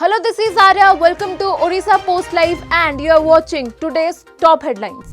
Hello, this is Arya. Welcome to Odisha Post Live and you are watching today's top headlines.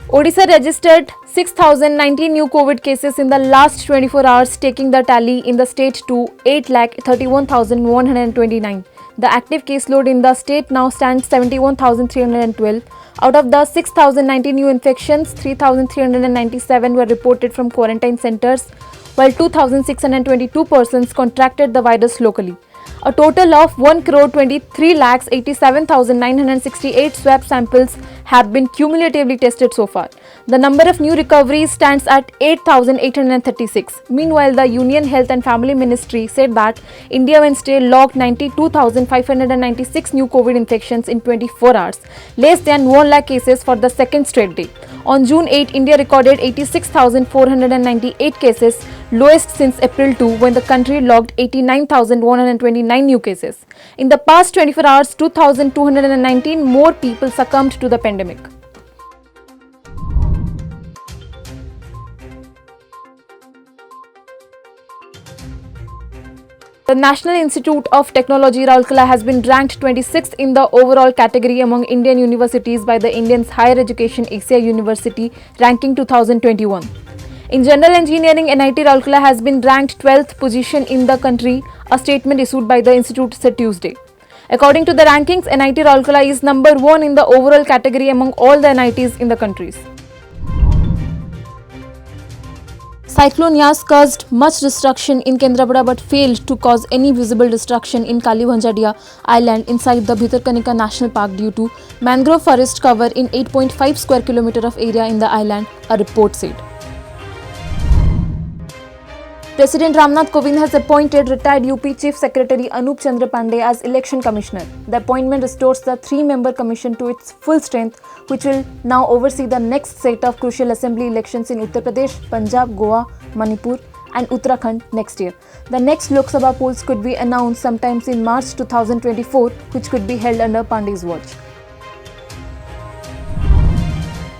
Odisha registered 6,019 new COVID cases in the last 24 hours, taking the tally in the state to 8,31,129. The active caseload in the state now stands 71,312. Out of the 6,019 new infections, 3,397 were reported from quarantine centers, while 2,622 persons contracted the virus locally. A total of 1,23,87,968 swab samples have been cumulatively tested so far. The number of new recoveries stands at 8,836. Meanwhile, the Union Health and Family Ministry said that India Wednesday logged 92,596 new COVID infections in 24 hours, less than 1 lakh cases for the second straight day. On June 8, India recorded 86,498 cases, lowest since April 2, when the country logged 89,129 new cases. In the past 24 hours, 2,219 more people succumbed to the pandemic. The National Institute of Technology, Rourkela, has been ranked 26th in the overall category among Indian universities by the Indian Higher Education Asia University Ranking 2021. In General Engineering, NIT Rourkela has been ranked 12th position in the country, a statement issued by the institute said Tuesday. According to the rankings, NIT Rourkela is number 1 in the overall category among all the NITs in the countries. Cyclone Yas caused much destruction in Kendrapada but failed to cause any visible destruction in Kalibhanjadia Island inside the Bhitarkanika National Park due to mangrove forest cover in 8.5 square kilometer of area in the island, a report said. President Ramnath Kovind has appointed retired UP Chief Secretary Anup Chandra Pandey as Election Commissioner. The appointment restores the 3-member commission to its full strength, which will now oversee the next set of crucial assembly elections in Uttar Pradesh, Punjab, Goa, Manipur and Uttarakhand next year. The next Lok Sabha polls could be announced sometimes in March 2024, which could be held under Pandey's watch.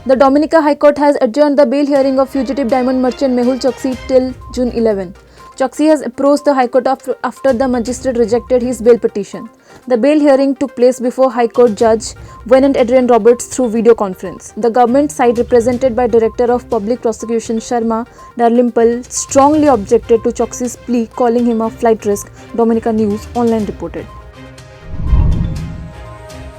The Dominica High Court has adjourned the bail hearing of fugitive diamond merchant Mehul Choksi till June 11. Choksi has approached the High Court after the magistrate rejected his bail petition. The bail hearing took place before High Court Judge Venant Adrian Roberts through video conference. The government side, represented by Director of Public Prosecution Sharma Darlimpal, strongly objected to Choksi's plea, calling him a flight risk, Dominica News Online reported.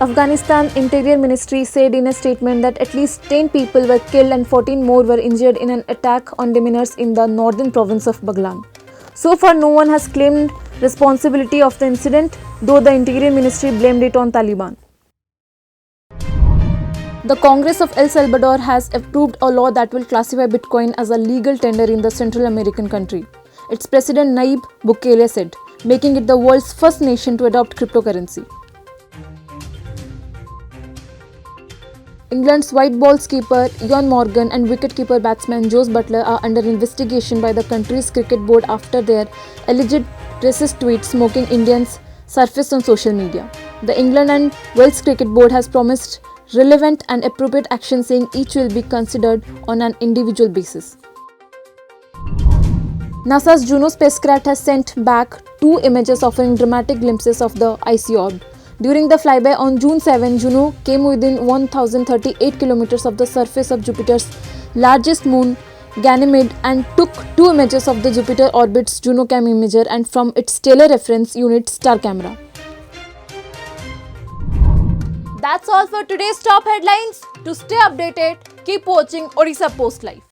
Afghanistan Interior Ministry said in a statement that at least 10 people were killed and 14 more were injured in an attack on deminers in the northern province of Baghlan. So far, no one has claimed responsibility of the incident, though the Interior Ministry blamed it on Taliban. The Congress of El Salvador has approved a law that will classify Bitcoin as a legal tender in the Central American country. Its president Nayib Bukele said, making it the world's first nation to adopt cryptocurrency. England's white ball keeper Ian Morgan and wicket-keeper batsman Jos Buttler are under investigation by the country's cricket board after their alleged racist tweets mocking Indians surfaced on social media. The England and Wales Cricket Board has promised relevant and appropriate action, saying each will be considered on an individual basis. NASA's Juno spacecraft has sent back 2 images offering dramatic glimpses of the icy orb. During the flyby on June 7, Juno came within 1,038 kilometers of the surface of Jupiter's largest moon, Ganymede, and took 2 images of the Jupiter orbit's JunoCam imager and from its stellar reference unit Star Camera. That's all for today's top headlines. To stay updated, keep watching Odisha Post Live.